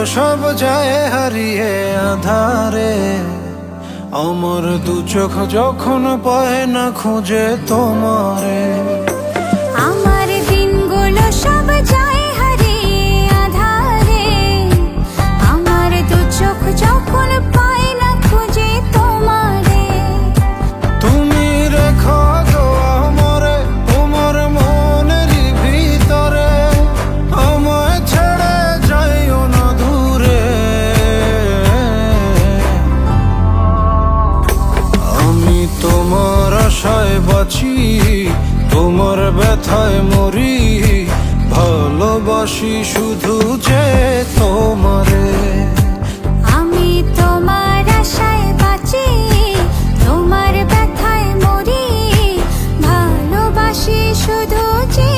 সব যায় হারিয়ে আধারে, আমার দু চোখ যখন পায় না খুঁজে তোমারে। আমার দিনগুলো সব যায় হারিয়ে আঁধারে, আমার দু চোখ যখন পায় না খুঁজে তোমারে। তুমি রেখো গো আমারে তোমার মনেরই ভিতরে, আমায় ছেড়ে যাইও না দূরে। আমি তোমার আশায় বাঁচি, তোমার ব্যথায় মরি, ভালোবাসি শুধু যে তোমারে। আমি তোমার আশায় বাঁচি, তোমার ব্যথায় মরি, ভালোবাসি শুধু যে